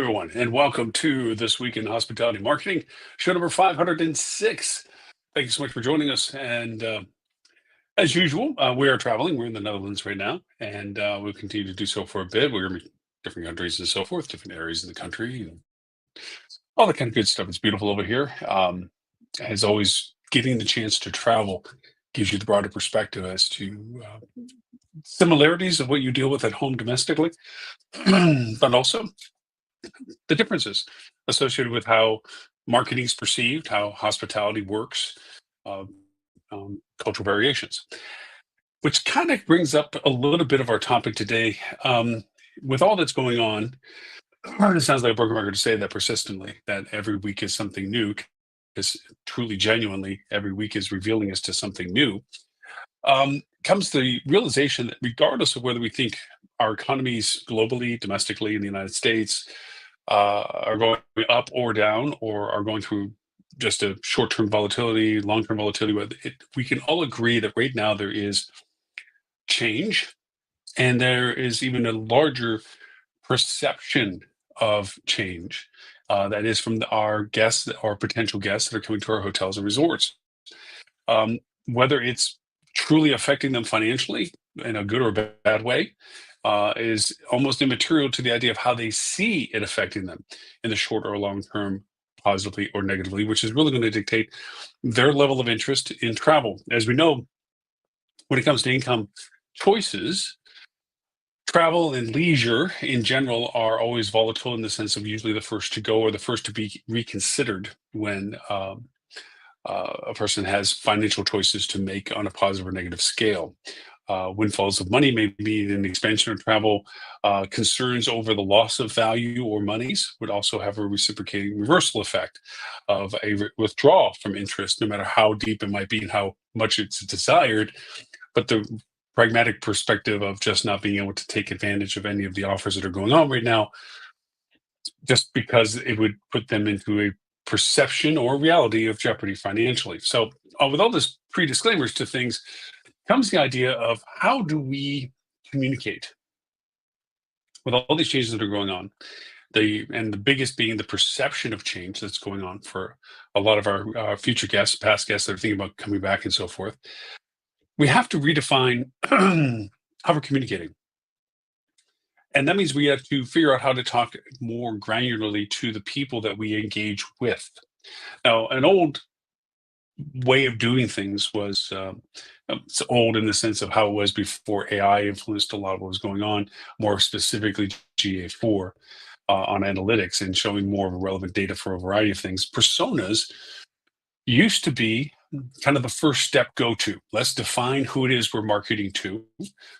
everyone, and welcome to This Week in Hospitality Marketing, show number 506. Thank you so much for joining us. And as usual, we are traveling. We're in the Netherlands right now, and we'll continue to do so for a bit. We're going to be different countries and so forth, different areas of the country, and all that kind of good stuff. It's beautiful over here. As always, getting the chance to travel gives you the broader perspective as to similarities of what you deal with at home domestically, but also the differences associated with how marketing is perceived, how hospitality works, uh, cultural variations, which kind of brings up a little bit of our topic today. With all that's going on, it sounds like a broken record to say that persistently, that every week is something new, because truly, genuinely, every week is revealing us to something new. Comes the realization that regardless of whether we think our economies globally, domestically, in the United States, are going up or down, or are going through just a short-term volatility, long-term volatility, we can all agree that right now there is change, and there is even a larger perception of change that is from our guests or potential guests that are coming to our hotels and resorts. Whether it's truly affecting them financially in a good or bad way is almost immaterial to the idea of how they see it affecting them in the short or long term, positively or negatively, which is really going to dictate their level of interest in travel. As we know, when it comes to income choices, travel and leisure in general are always volatile in the sense of usually the first to go or the first to be reconsidered when a person has financial choices to make on a positive or negative scale. Windfalls of money may be an expansion of travel. Concerns over the loss of value or monies would also have a reciprocating reversal effect of a withdrawal from interest, no matter how deep it might be and how much it's desired. But the pragmatic perspective of just not being able to take advantage of any of the offers that are going on right now, just because it would put them into a perception or reality of jeopardy financially. So, with all this pre-disclaimers to things, comes the idea of how do we communicate with all these changes that are going on. The biggest being the perception of change that's going on for a lot of our future guests, past guests that are thinking about coming back and so forth. We have to redefine how we're communicating. And that means we have to figure out how to talk more granularly to the people that we engage with. Now, an old way of doing things was it's old in the sense of how it was before AI influenced a lot of what was going on, more specifically GA4 on analytics and showing more of relevant data for a variety of things. Personas used to be kind of the first step go-to. Let's define who it is we're marketing to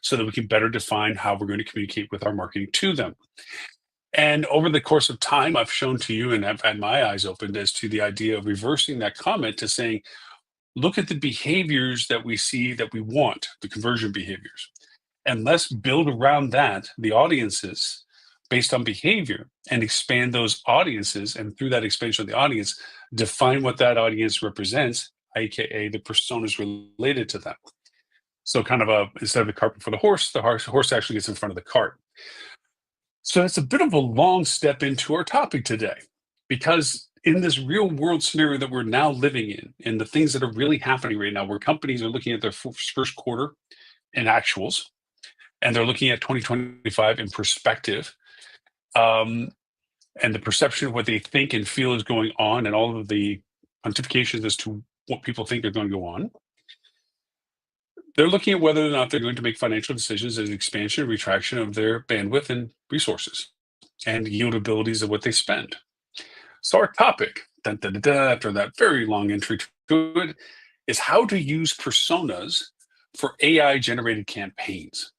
so that we can better define how we're going to communicate with our marketing to them. And over the course of time, I've shown to you and I've had my eyes opened as to the idea of reversing that comment to saying, look at the behaviors that we see that we want, the conversion behaviors, and let's build around that the audiences based on behavior and expand those audiences. And through that expansion of the audience, define what that audience represents, aka the personas related to them. So kind of instead of the cart before the horse actually gets in front of the cart. So it's a bit of a long step into our topic today, because in this real world scenario that we're now living in, and the things that are really happening right now, where companies are looking at their first quarter in actuals, and they're looking at 2025 in perspective, and the perception of what they think and feel is going on, and all of the pontifications as to what people think are going to go on. They're looking at whether or not they're going to make financial decisions as expansion or retraction of their bandwidth and resources and yield abilities of what they spend. So our topic, after that very long entry to it, is how to use personas for AI-generated campaigns.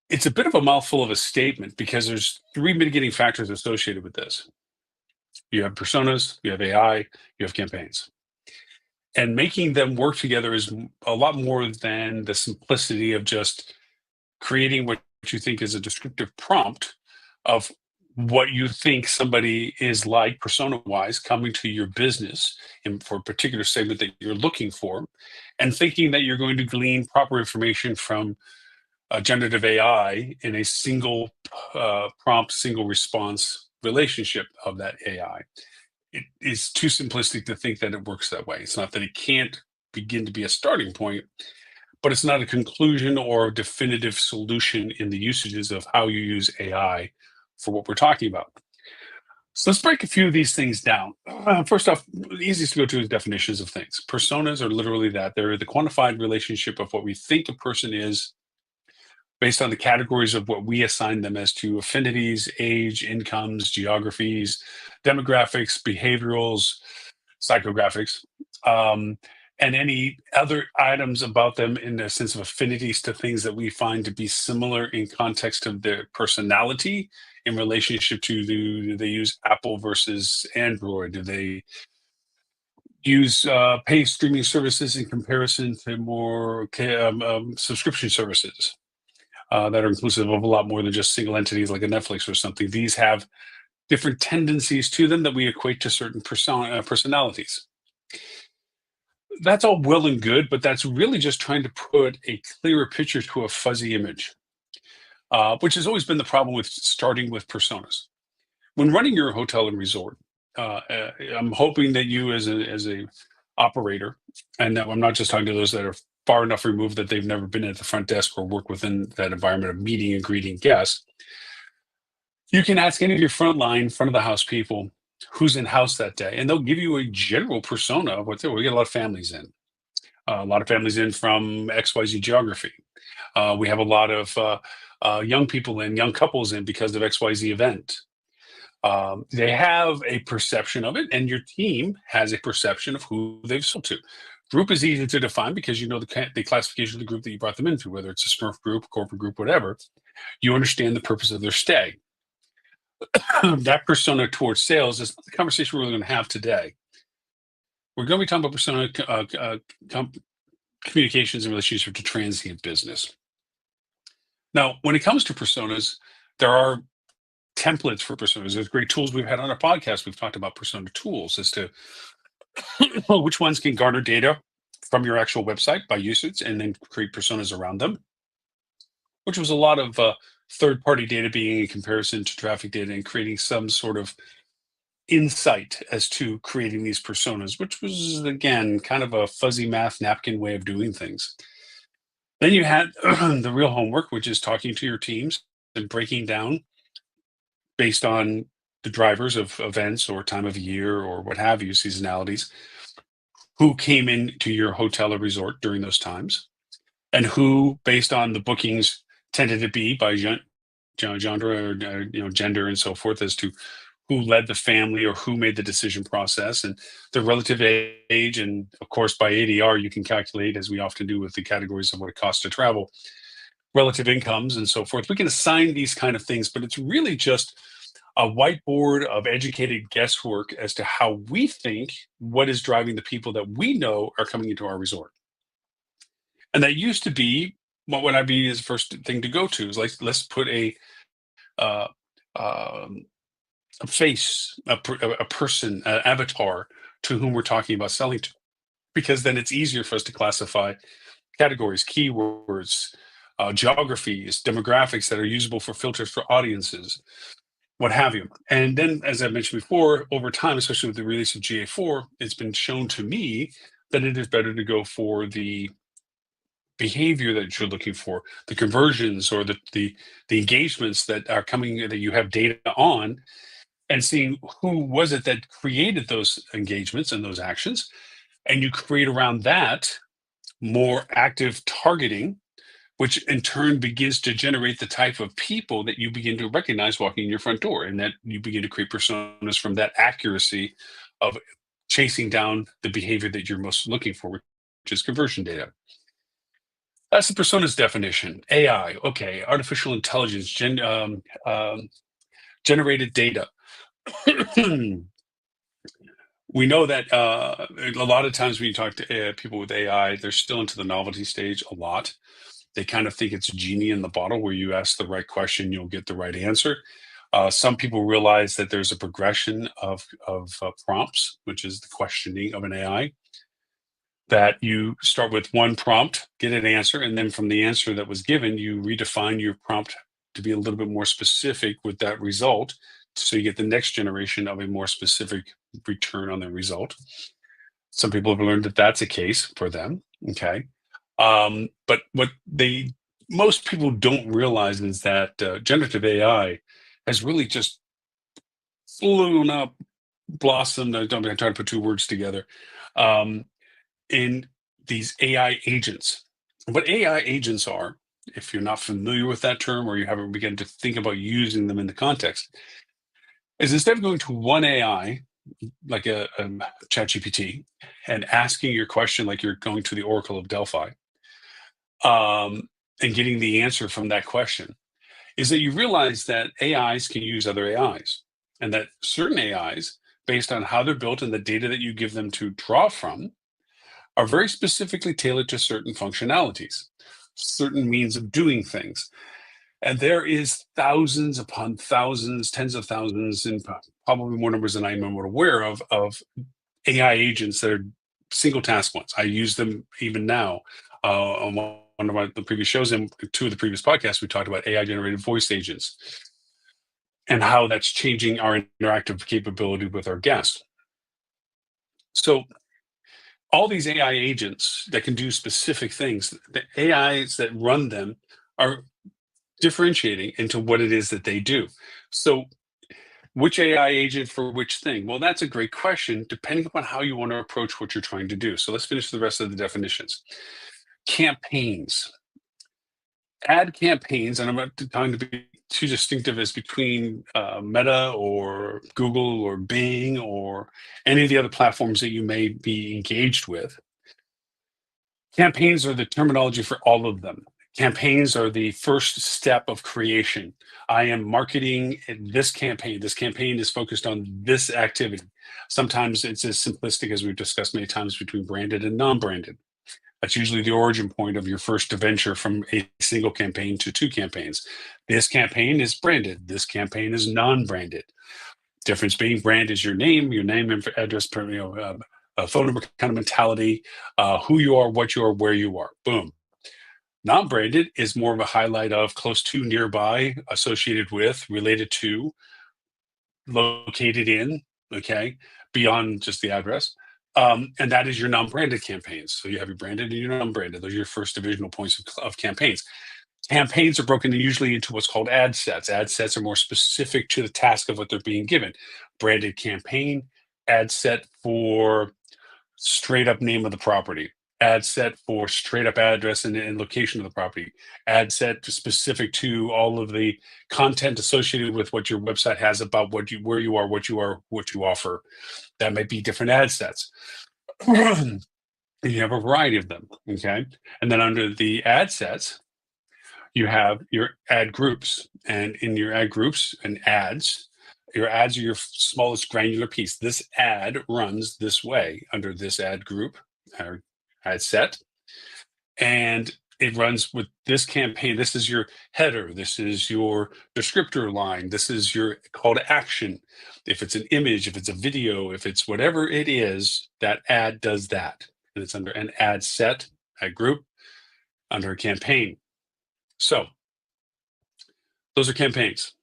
It's a bit of a mouthful of a statement because there's three mitigating factors associated with this. You have personas, you have AI, you have campaigns. And making them work together is a lot more than the simplicity of just creating what you think is a descriptive prompt of what you think somebody is like persona-wise coming to your business and for a particular segment that you're looking for, and thinking that you're going to glean proper information from generative AI in a single prompt, single response relationship of that AI. It is too simplistic to think that it works that way. It's not that it can't begin to be a starting point, but it's not a conclusion or a definitive solution in the usages of how you use AI for what we're talking about. So let's break a few of these things down. First off, the easiest to go to is definitions of things. Personas are literally that. They're the quantified relationship of what we think a person is based on the categories of what we assign them as to affinities, age, incomes, geographies, demographics, behaviorals, psychographics, um, and any other items about them in the sense of affinities to things that we find to be similar in context of their personality in relationship to do they use Apple versus Android? Do they use pay streaming services in comparison to more subscription services? That are inclusive of a lot more than just single entities like a Netflix or something. These have different tendencies to them that we equate to certain personalities. That's all well and good, but that's really just trying to put a clearer picture to a fuzzy image, which has always been the problem with starting with personas. When running your hotel and resort, I'm hoping that you, as a operator, and I'm not just talking to those that are far enough removed that they've never been at the front desk or work within that environment of meeting and greeting guests. You can ask any of your front of the house people who's in house that day, and they'll give you a general persona of what we get a lot of families in. A lot of families in from XYZ geography. We have a lot of young people in, young couples in because of XYZ event. They have a perception of it, and your team has a perception of who they've sold to. Group is easy to define because you know the classification of the group that you brought them into, whether it's a Smurf group, corporate group, whatever. You understand the purpose of their stay. That persona towards sales is not the conversation we're really going to have today. We're going to be talking about persona communications in relationship to transient business. Now, when it comes to personas, there are templates for personas. There's great tools we've had on our podcast. We've talked about persona tools as to which ones can garner data from your actual website by usage and then create personas around them, which was a lot of third-party data being in comparison to traffic data and creating some sort of insight as to creating these personas, which was, again, kind of a fuzzy math napkin way of doing things. Then you had the real homework, which is talking to your teams and breaking down based on the drivers of events or time of year or what have you, seasonalities, who came into your hotel or resort during those times, and who, based on the bookings, tended to be by genre or gender and so forth, as to who led the family or who made the decision process and the relative age. And of course, by ADR, you can calculate, as we often do with the categories of what it costs to travel, relative incomes and so forth. We can assign these kind of things, but it's really just a whiteboard of educated guesswork as to how we think what is driving the people that we know are coming into our resort. And that used to be what would I be as first thing to go to is like, let's put uh, a face, a person, an avatar to whom we're talking about selling to, because then it's easier for us to classify categories, keywords, geographies, demographics that are usable for filters for audiences, what have you. And then, as I mentioned before, over time, especially with the release of GA4, it's been shown to me that it is better to go for the behavior that you're looking for, the conversions or the engagements that are coming that you have data on, and seeing who was it that created those engagements and those actions, and you create around that more active targeting, which in turn begins to generate the type of people that you begin to recognize walking in your front door, and that you begin to create personas from that accuracy of chasing down the behavior that you're most looking for, which is conversion data. That's the personas definition. AI, okay, artificial intelligence, generated data. We know that a lot of times when you talk to people with AI, they're still into the novelty stage a lot. They kind of think it's a genie in the bottle where you ask the right question, you'll get the right answer. Some people realize that there's a progression of prompts, which is the questioning of an AI, that you start with one prompt, get an answer, and then from the answer that was given, you redefine your prompt to be a little bit more specific with that result so you get the next generation of a more specific return on the result. Some people have learned that that's a case for them. Okay. But what they most people don't realize is that generative AI has really just blown up, blossomed. I don't I'm trying to put two words together. Um, in these AI agents. What AI agents are, if you're not familiar with that term or you haven't begun to think about using them in the context, is instead of going to one AI, like a ChatGPT, and asking your question like you're going to the Oracle of Delphi, um, and getting the answer from that question, is that you realize that AIs can use other AIs, and that certain AIs, based on how they're built and the data that you give them to draw from, are very specifically tailored to certain functionalities, certain means of doing things. And there is thousands upon thousands, tens of thousands, and probably more numbers than I'm aware of AI agents that are single task ones. I use them even now. On one of the previous shows and two of the previous podcasts, we talked about AI generated voice agents and how that's changing our interactive capability with our guests. So all these AI agents that can do specific things, the AIs that run them are differentiating into what it is that they do. So, which AI agent for which thing? Well, that's a great question, depending upon how you want to approach what you're trying to do. So, let's finish the rest of the definitions. Campaigns. Ad campaigns, and I'm not trying to be too distinctive as between Meta or Google or Bing or any of the other platforms that you may be engaged with. Campaigns are the terminology for all of them. Campaigns are the first step of creation. I am marketing this campaign. This campaign is focused on this activity. Sometimes it's as simplistic as we've discussed many times between branded and non-branded. That's usually the origin point of your first venture from a single campaign to two campaigns. This campaign is branded. This campaign is non-branded. Difference being brand is your name and address, phone number kind of mentality, who you are, what you are, where you are. Boom. Non-branded is more of a highlight of close to, nearby, associated with, related to, located in, okay, beyond just the address. And that is your non-branded campaigns. So you have your branded and your non-branded. Those are your first divisional points of campaigns. Campaigns are broken usually into what's called ad sets. Ad sets are more specific to the task of what they're being given. Branded campaign, ad set for straight up name of the property, ad set for straight up address and location of the property, ad set specific to all of the content associated with what your website has about where you are, what you offer. That might be different ad sets. You have a variety of them. Okay. And then under the ad sets, you have your ad groups. And in your ad groups and ads, your ads are your smallest granular piece. This ad runs this way under this ad group or ad set. And it runs with this campaign. This is your header. This is your descriptor line. This is your call to action. If it's an image, if it's a video, if it's whatever it is, that ad does that. And it's under an ad set, ad group, under a campaign. So those are campaigns.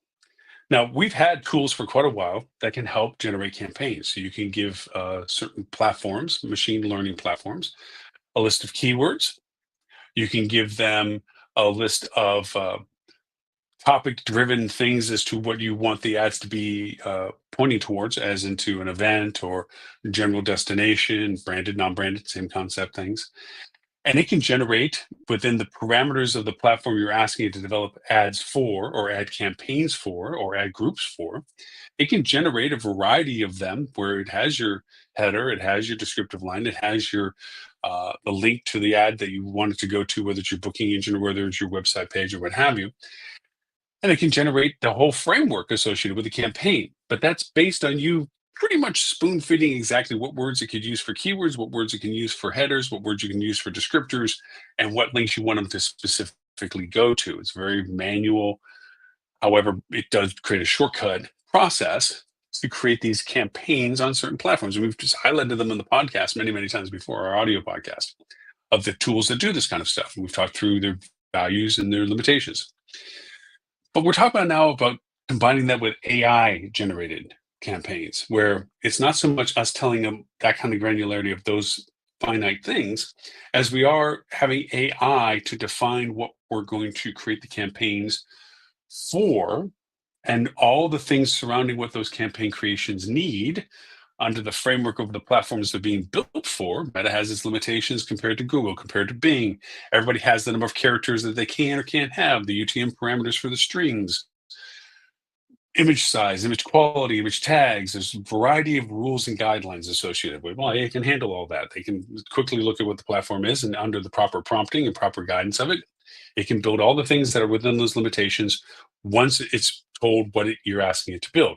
Now, we've had tools for quite a while that can help generate campaigns. So you can give certain platforms, machine learning platforms, a list of keywords. You can give them a list of topic-driven things as to what you want the ads to be pointing towards, as into an event or general destination, branded, non-branded, same concept things. And it can generate within the parameters of the platform you're asking it to develop ads for, or ad campaigns for, or ad groups for. It can generate a variety of them where it has your header, it has your descriptive line, it has your the link to the ad that you want it to go to, whether it's your booking engine or whether it's your website page or what have you. And it can generate the whole framework associated with the campaign. But that's based on you pretty much spoon feeding exactly what words it could use for keywords, what words it can use for headers, what words you can use for descriptors, and what links you want them to specifically go to. It's very manual. However, it does create a shortcut process to create these campaigns on certain platforms. And we've just highlighted them in the podcast many, many times before, our audio podcast, of the tools that do this kind of stuff. And we've talked through their values and their limitations. But we're talking about now about combining that with AI generated campaigns, where it's not so much us telling them that kind of granularity of those finite things as we are having AI to define what we're going to create the campaigns for and all the things surrounding what those campaign creations need under the framework of the platforms they're being built for. Meta has its limitations compared to Google, compared to Bing. Everybody has the number of characters that they can or can't have, the UTM parameters for the strings, image size, image quality, image tags. There's a variety of rules and guidelines associated with. Well, it can handle all that. They can quickly look at what the platform is, and under the proper prompting and proper guidance of it, it can build all the things that are within those limitations once it's told what you're asking it to build.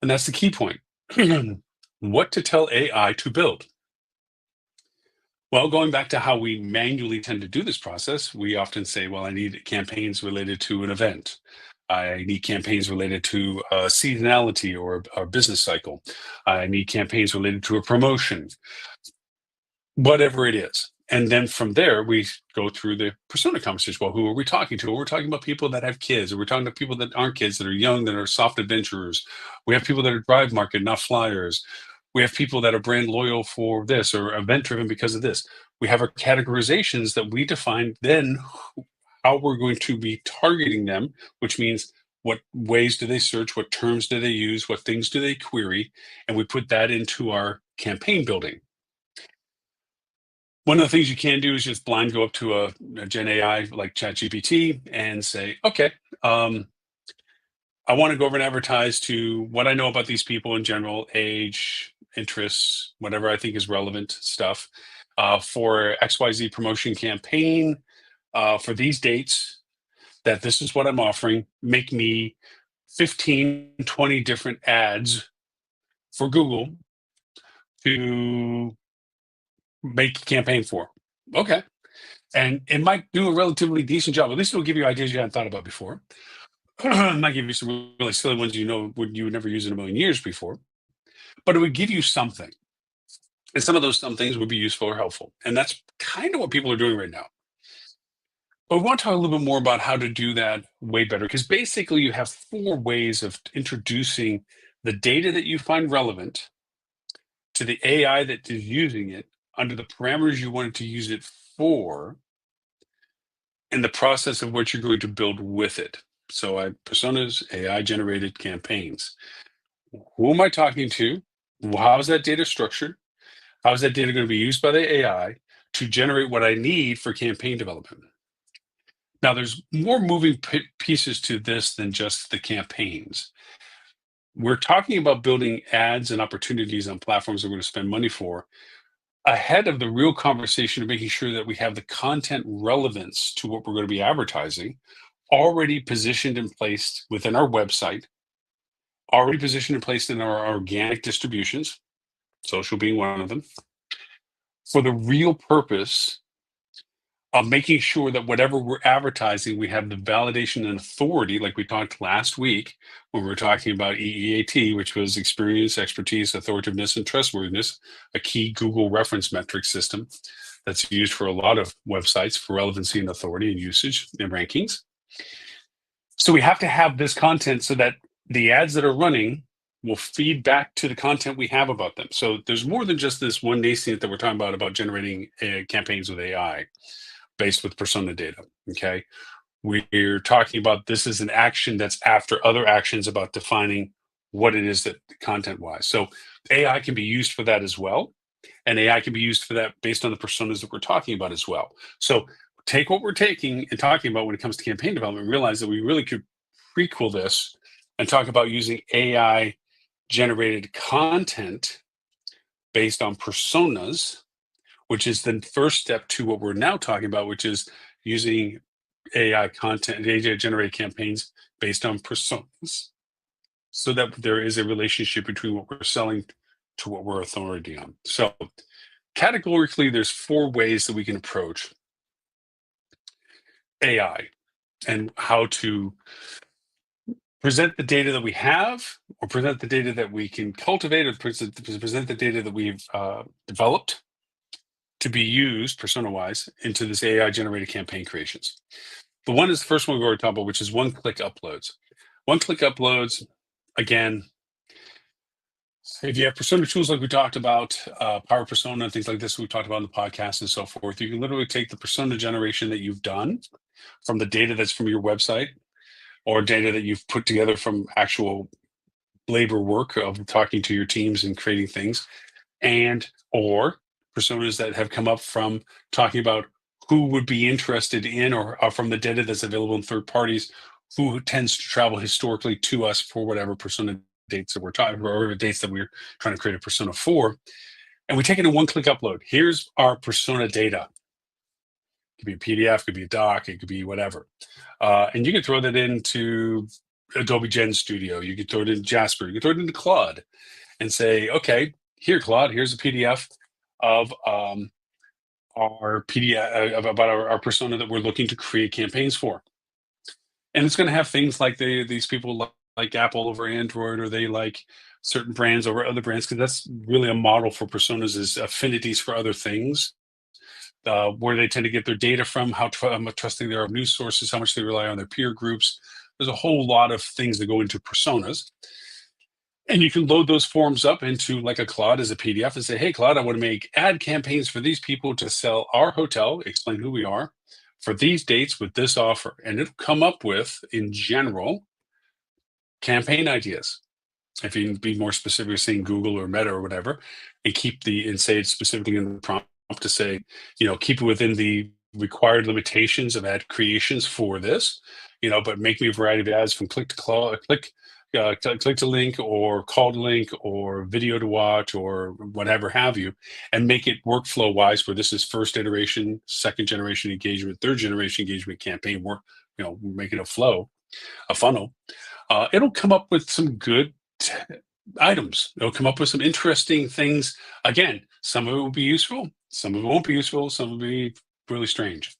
And that's the key point. What to tell AI to build? Well, going back to how we manually tend to do this process, we often say, well, I need campaigns related to an event. I need campaigns related to seasonality or a business cycle. I need campaigns related to a promotion, whatever it is. And then from there, we go through the persona conversation. Well, who are we talking to? Well, we're talking about people that have kids, or we're talking to people that aren't kids, that are young, that are soft adventurers. We have people that are drive market, not flyers. We have people that are brand loyal for this or event driven because of this. We have our categorizations that we define then how we're going to be targeting them, which means what ways do they search, what terms do they use, what things do they query, and we put that into our campaign building. One of the things you can do is just blind go up to a Gen AI like ChatGPT and say, okay, I want to go over and advertise to what I know about these people in general, age, interests, whatever I think is relevant stuff, for XYZ promotion campaign for these dates, that this is what I'm offering. Make me 15, 20 different ads for Google to make a campaign for. Okay. And it might do a relatively decent job. At least it'll give you ideas you hadn't thought about before. It might give you some really silly ones you would never use in a million years before. But it would give you something. And some of those some things would be useful or helpful. And that's kind of what people are doing right now. But we want to talk a little bit more about how to do that way better, because basically you have 4 ways of introducing the data that you find relevant to the AI that is using it under the parameters you wanted to use it for, in the process of what you're going to build with it. So personas, AI generated campaigns. Who am I talking to? How is that data structured? How is that data going to be used by the AI to generate what I need for campaign development? Now, there's more moving pieces to this than just the campaigns. We're talking about building ads and opportunities on platforms that we're going to spend money for ahead of the real conversation of making sure that we have the content relevance to what we're going to be advertising already positioned and placed within our website, already positioned and placed in our organic distributions, social being one of them, for the real purpose of making sure that whatever we're advertising, we have the validation and authority, like we talked last week when we were talking about EEAT, which was experience, expertise, authoritativeness, and trustworthiness, a key Google reference metric system that's used for a lot of websites for relevancy and authority and usage and rankings. So we have to have this content so that the ads that are running will feed back to the content we have about them. So there's more than just this one nascent that we're talking about generating campaigns with AI based with persona data. Okay. We're talking about this is an action that's after other actions about defining what it is that content wise. So AI can be used for that as well. And AI can be used for that based on the personas that we're talking about as well. So take what we're taking and talking about when it comes to campaign development and realize that we really could prequel this and talk about using AI generated content based on personas, which is the first step to what we're now talking about, which is using AI content, AI generated campaigns based on personas, so that there is a relationship between what we're selling to what we're authority on. So categorically, there's 4 ways that we can approach AI and how to present the data that we have, or present the data that we can cultivate, or present the data that we've developed to be used persona-wise into this AI generated campaign creations. The first one we've already talked about, which is one-click uploads. One-click uploads, again, if you have persona tools like we talked about, Power Persona, things like this we talked about in the podcast and so forth, you can literally take the persona generation that you've done from the data that's from your website or data that you've put together from actual labor work of talking to your teams and creating things, and or personas that have come up from talking about who would be interested in or from the data that's available in third parties who tends to travel historically to us for whatever persona dates that we're talking or dates that we're trying to create a persona for, and we take it in one-click upload. Here's our persona data. It could be a PDF, it could be a doc, it could be whatever, and you can throw that into Adobe Gen Studio, you can throw it in Jasper, you can throw it into Claude and say, okay, here, Claude, here's a PDF of our PDF about our persona that we're looking to create campaigns for. And it's going to have things like these people like Apple over Android, or they like certain brands over other brands, because that's really a model for personas is affinities for other things, where they tend to get their data from, how much trusting they are of news sources, how much they rely on their peer groups. There's a whole lot of things that go into personas. And you can load those forms up into like a Claude as a PDF and say, hey, Claude, I want to make ad campaigns for these people to sell our hotel, explain who we are, for these dates with this offer. And it'll come up with, in general, campaign ideas. If you can be more specific, saying Google or Meta or whatever, and say it specifically in the prompt to say, keep it within the required limitations of ad creations for this, but make me a variety of ads from click to link or call to link or video to watch or whatever have you, and make it workflow wise where this is first iteration, second generation engagement, third generation engagement campaign work, make it a funnel. It'll come up with some good items. It'll come up with some interesting things. Again, some of it will be useful, some of it won't be useful, some will be really strange,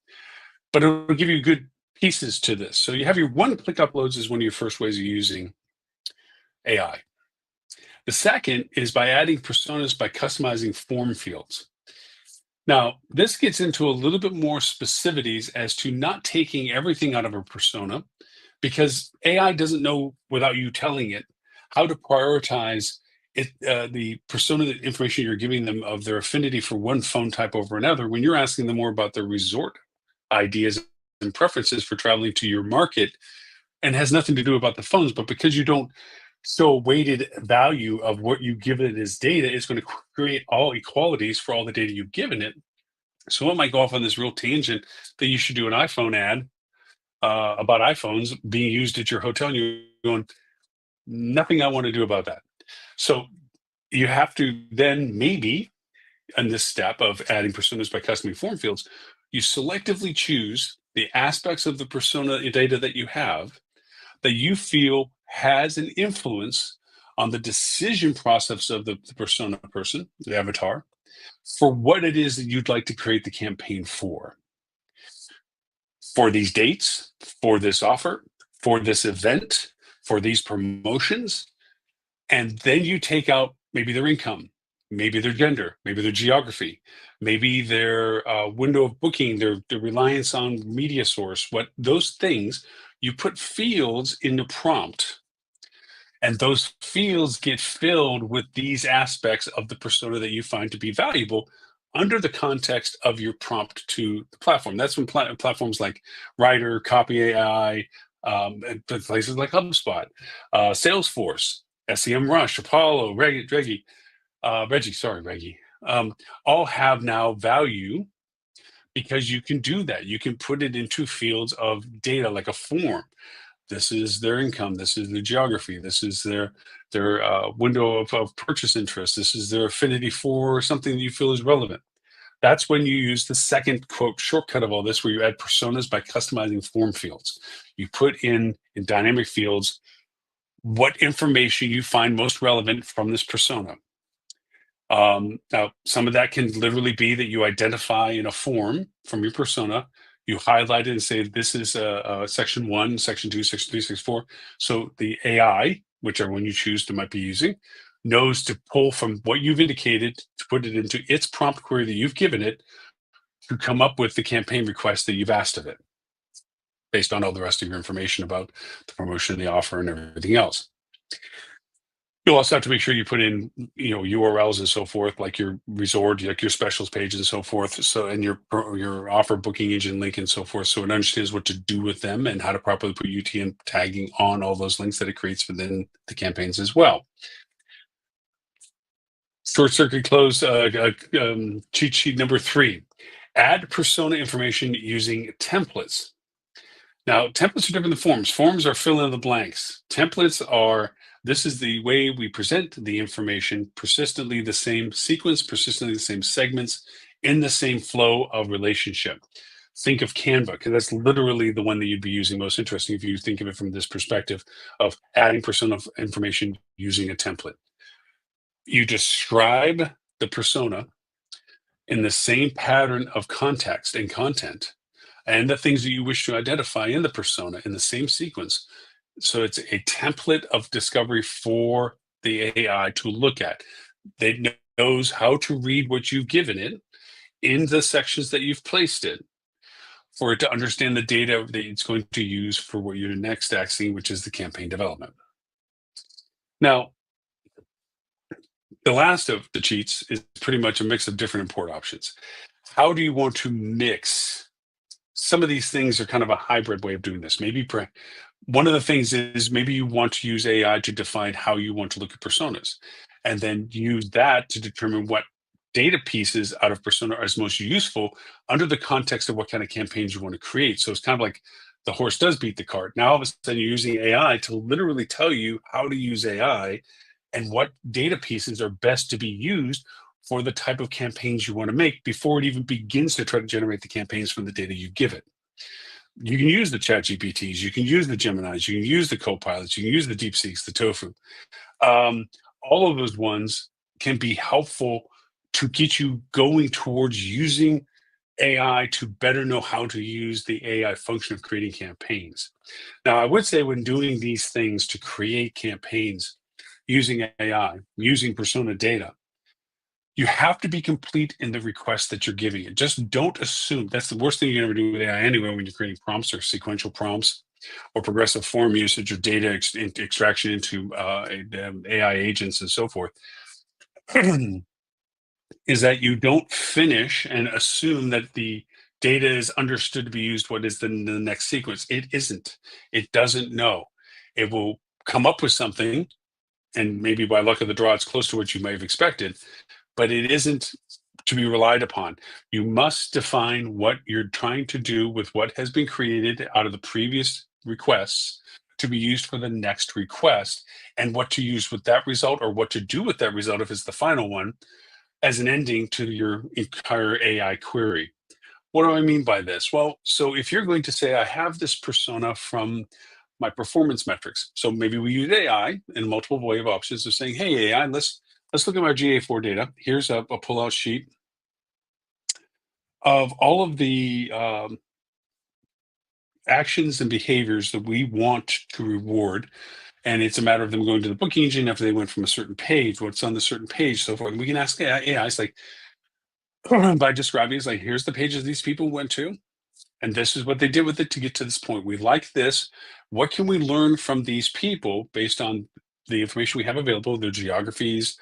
but it'll give you good pieces to this. So you have your one-click uploads is one of your first ways of using AI. The second is by adding personas by customizing form fields. Now, this gets into a little bit more specificities as to not taking everything out of a persona, because AI doesn't know without you telling it how to prioritize the persona, the information you're giving them of their affinity for one phone type over another, when you're asking them more about their resort ideas and preferences for traveling to your market, and has nothing to do about the phones. But because you don't show a weighted value of what you give it as data, it's going to create all equalities for all the data you've given it. So it might go off on this real tangent that you should do an iPhone ad about iPhones being used at your hotel, and you're going, nothing I want to do about that. So you have to then maybe, in this step of adding personas by custom form fields, you selectively choose the aspects of the persona data that you have that you feel has an influence on the decision process of the persona person, the avatar, for what it is that you'd like to create the campaign for these dates, for this offer, for this event, for these promotions. And then you take out maybe their income, maybe their gender, maybe their geography, maybe their window of booking, their reliance on media source, what those things, you put fields in the prompt. And those fields get filled with these aspects of the persona that you find to be valuable under the context of your prompt to the platform. That's when platforms like Writer, Copy AI, and places like HubSpot, Salesforce, SEMrush, Apollo, Reggie, all have now value, because you can do that. You can put it into fields of data like a form. This is their income. This is their geography. This is their window of purchase interest. This is their affinity for something that you feel is relevant. That's when you use the second quote shortcut of all this, where you add personas by customizing form fields. You put in dynamic fields what information you find most relevant from this persona. Now, some of that can literally be that you identify in a form from your persona, you highlight it and say, this is section 1, section 2, section 3, section 4. So the AI, whichever one you choose to might be using, knows to pull from what you've indicated to put it into its prompt query that you've given it to come up with the campaign request that you've asked of it. based on all the rest of your information about the promotion, the offer, and everything else. You'll also have to make sure you put in, URLs and so forth, like your resort, like your specials page and so forth. So, and your offer booking engine link and so forth. So it understands what to do with them and how to properly put UTM tagging on all those links that it creates within the campaigns as well. Short circuit close, cheat sheet number 3, add persona information using templates. Now, templates are different than forms. Forms are fill in the blanks. Templates are, this is the way we present the information, persistently the same sequence, persistently the same segments, in the same flow of relationship. Think of Canva, because that's literally the one that you'd be using most interesting if you think of it from this perspective of adding persona information using a template. You describe the persona in the same pattern of context and content and the things that you wish to identify in the persona in the same sequence. So it's a template of discovery for the AI to look at. It knows how to read what you've given it in the sections that you've placed it for it to understand the data that it's going to use for what you're next acting, which is the campaign development. Now, the last of the cheats is pretty much a mix of different import options. How do you want to mix? Some of these things are kind of a hybrid way of doing this. Maybe one of the things is maybe you want to use AI to define how you want to look at personas, and then use that to determine what data pieces out of persona are most useful under the context of what kind of campaigns you want to create. So it's kind of like the horse does beat the cart. Now all of a sudden you're using AI to literally tell you how to use AI and what data pieces are best to be used for the type of campaigns you want to make before it even begins to try to generate the campaigns from the data you give it. You can use the chat GPTs, you can use the Geminis, you can use the Copilots, you can use the DeepSeeks, the Tofu. All of those ones can be helpful to get you going towards using AI to better know how to use the AI function of creating campaigns. Now, I would say when doing these things to create campaigns using AI, using persona data, you have to be complete in the request that you're giving it. Just don't assume. That's the worst thing you can ever do with AI anyway when you're creating prompts or sequential prompts or progressive form usage or data extraction into AI agents and so forth. Is that you don't finish and assume that the data is understood to be used what is the next sequence. It isn't. It doesn't know. It will come up with something, and maybe by luck of the draw, it's close to what you may have expected, but it isn't to be relied upon. You must define what you're trying to do with what has been created out of the previous requests to be used for the next request, and what to use with that result or what to do with that result if it's the final one as an ending to your entire AI query. What do I mean by this? Well, so if you're going to say, I have this persona from my performance metrics. So maybe we use AI in multiple way of options of saying, hey, AI, let's look at my GA4 data. Here's a pullout sheet of all of the actions and behaviors that we want to reward. And it's a matter of them going to the booking engine after they went from a certain page, what's on the certain page, so forth. And we can ask AI, it's like, by describing, it's like, here's the pages these people went to, and this is what they did with it to get to this point. We like this. What can we learn from these people based on the information we have available, their geographies,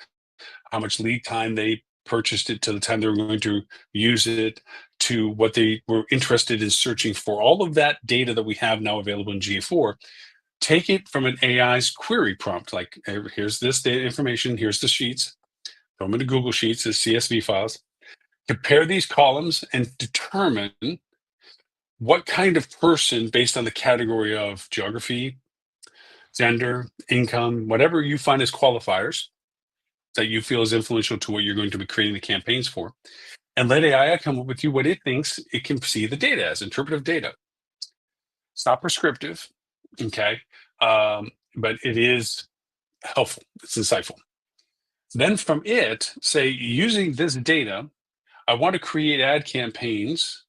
how much lead time they purchased it to the time they were going to use it, to what they were interested in searching for, all of that data that we have now available in GA4. Take it from an AI's query prompt, like here's this data information, here's the sheets, throw them into Google Sheets as CSV files, compare these columns and determine what kind of person, based on the category of geography, gender, income, whatever you find as qualifiers that you feel is influential to what you're going to be creating the campaigns for, and let AI come up with you what it thinks it can see the data as, interpretive data. It's not prescriptive, okay? But it is helpful, it's insightful. Then from it, say, using this data, I want to create ad campaigns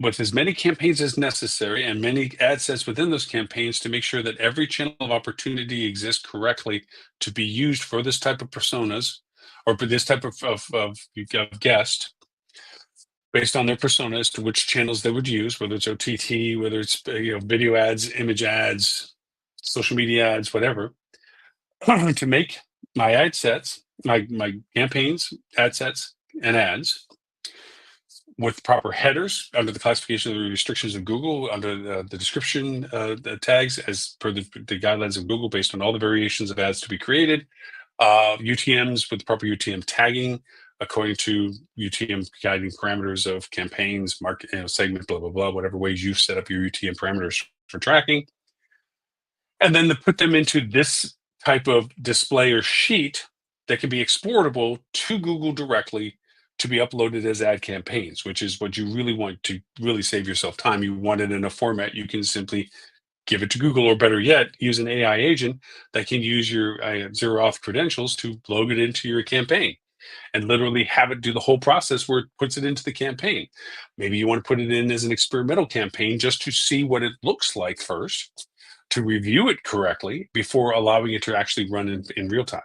with as many campaigns as necessary and many ad sets within those campaigns to make sure that every channel of opportunity exists correctly to be used for this type of personas or for this type of guest. based on their persona as to which channels they would use, whether it's OTT, whether it's video ads, image ads, social media ads, whatever, to make my ad sets, my campaigns, ad sets, and ads with proper headers under the classification of the restrictions of Google, under the description the tags as per the guidelines of Google, based on all the variations of ads to be created, UTMs with proper UTM tagging according to UTM guiding parameters of campaigns, market, segment, blah, blah, blah, whatever ways you've set up your UTM parameters for tracking. And then to put them into this type of display or sheet that can be exportable to Google directly to be uploaded as ad campaigns, which is what you really want to really save yourself time. You want it in a format you can simply give it to Google, or better yet, use an AI agent that can use your zero auth credentials to load it into your campaign and literally have it do the whole process where it puts it into the campaign. Maybe you want to put it in as an experimental campaign just to see what it looks like first, to review it correctly before allowing it to actually run in real time.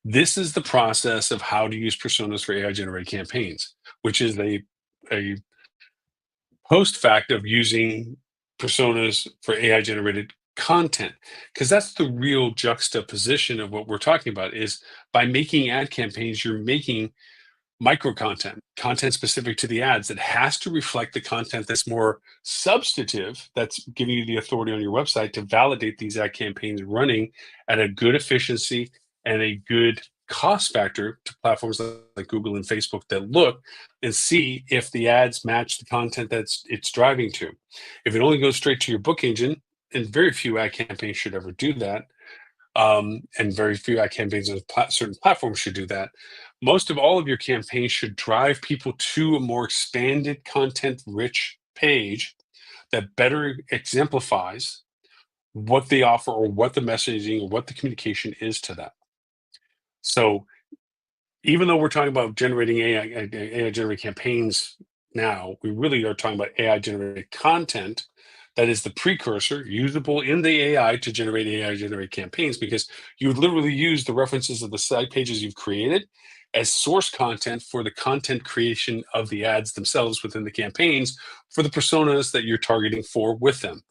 This is the process of how to use personas for AI generated campaigns, which is a post fact of using personas for AI generated content, because that's the real juxtaposition of what we're talking about. Is by making ad campaigns, you're making micro content specific to the ads that has to reflect the content that's more substantive, that's giving you the authority on your website to validate these ad campaigns running at a good efficiency and a good cost factor to platforms like Google and Facebook that look and see if the ads match the content that's it's driving to. If it only goes straight to your book engine, and very few ad campaigns should ever do that, and very few ad campaigns on certain platforms should do that. Most of all of your campaigns should drive people to a more expanded, content-rich page that better exemplifies what they offer or what the messaging or what the communication is to them. So even though we're talking about generating AI generated campaigns now, we really are talking about AI generated content that is the precursor, usable in the AI to generate AI generated campaigns, because you would literally use the references of the site pages you've created as source content for the content creation of the ads themselves within the campaigns for the personas that you're targeting for with them.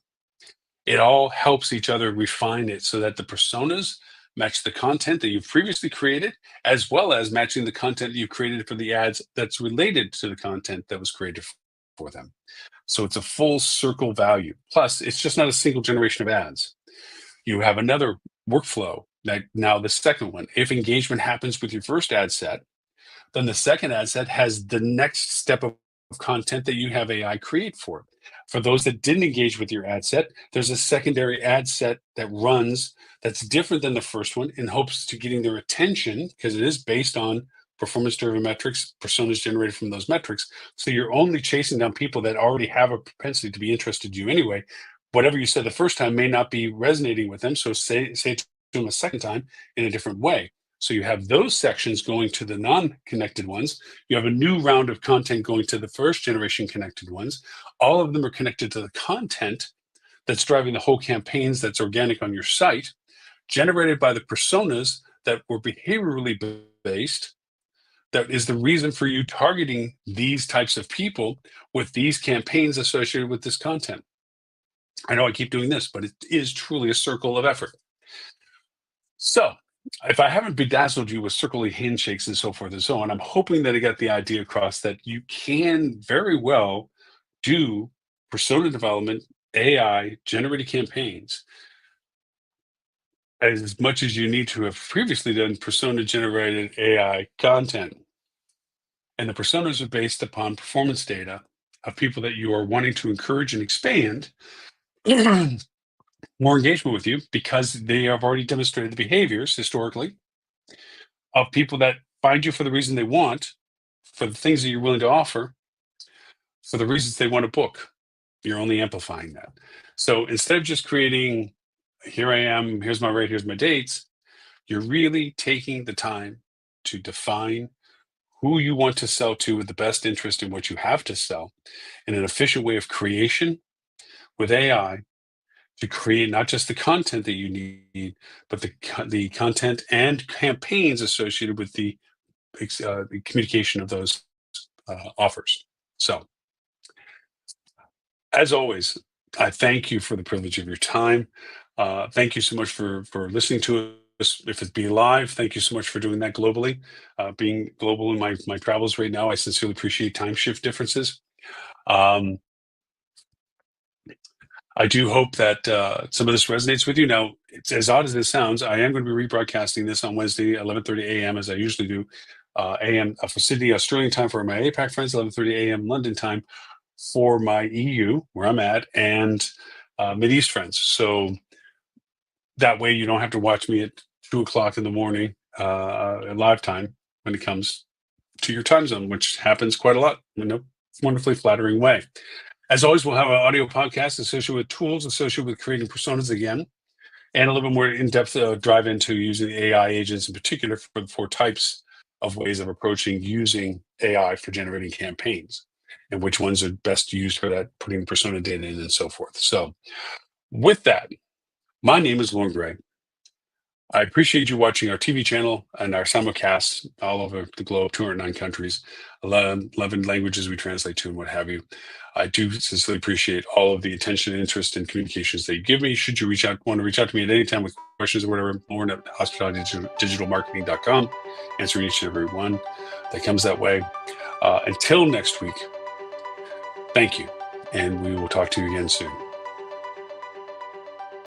It all helps each other refine it so that the personas match the content that you've previously created, as well as matching the content that you created for the ads that's related to the content that was created for them. So it's a full circle value. Plus, it's just not a single generation of ads. You have another workflow. That now the second one, if engagement happens with your first ad set, then the second ad set has the next step of content that you have AI create for. For those that didn't engage with your ad set, there's a secondary ad set that runs that's different than the first one in hopes to getting their attention, because it is based on performance driven metrics, personas generated from those metrics. So you're only chasing down people that already have a propensity to be interested in you anyway. Whatever you said the first time may not be resonating with them. So say it to them a second time in a different way. So you have those sections going to the non-connected ones. You have a new round of content going to the first generation connected ones. All of them are connected to the content that's driving the whole campaigns that's organic on your site, generated by the personas that were behaviorally based. That is the reason for you targeting these types of people with these campaigns associated with this content. I know I keep doing this, but it is truly a circle of effort. So if I haven't bedazzled you with circly handshakes and so forth and so on, I'm hoping that I got the idea across that you can very well do persona development, AI generated campaigns as much as you need to have previously done persona generated AI content. And the personas are based upon performance data of people that you are wanting to encourage and expand more engagement with you, because they have already demonstrated the behaviors historically of people that find you for the reason they want, for the things that you're willing to offer, for the reasons they want to book. You're only amplifying that. So instead of just creating, here I am, here's my rate, here's my dates, you're really taking the time to define who you want to sell to with the best interest in what you have to sell, in an efficient way of creation with AI, to create not just the content that you need, but the content and campaigns associated with the communication of those offers. So, as always, I thank you for the privilege of your time. Thank you so much for listening to us. If it's be live, thank you so much for doing that globally. Being global in my travels right now, I sincerely appreciate time shift differences. Um, I do hope that some of this resonates with you. Now, it's as odd as this sounds. I am going to be rebroadcasting this on Wednesday, 11:30 a.m. as I usually do, a.m. For Sydney, Australian time for my APAC friends, 11:30 a.m. London time for my EU, where I'm at, and Mideast friends. So that way, you don't have to watch me at 2 o'clock in the morning live time when it comes to your time zone, which happens quite a lot in a wonderfully flattering way. As always, we'll have an audio podcast associated with tools associated with creating personas again, and a little bit more in-depth drive into using AI agents in particular for the 4 types of ways of approaching using AI for generating campaigns and which ones are best used for that, putting persona data in and so forth. So with that, my name is Lauren Gray. I appreciate you watching our TV channel and our simulcasts all over the globe, 209 countries, 11 languages we translate to, and what have you. I do sincerely appreciate all of the attention and interest and communications that you give me. Should you want to reach out to me at any time with questions or whatever, Lauren at hospitalitydigitalmarketing.com, answering each and every one that comes that way. Until next week, thank you, and we will talk to you again soon.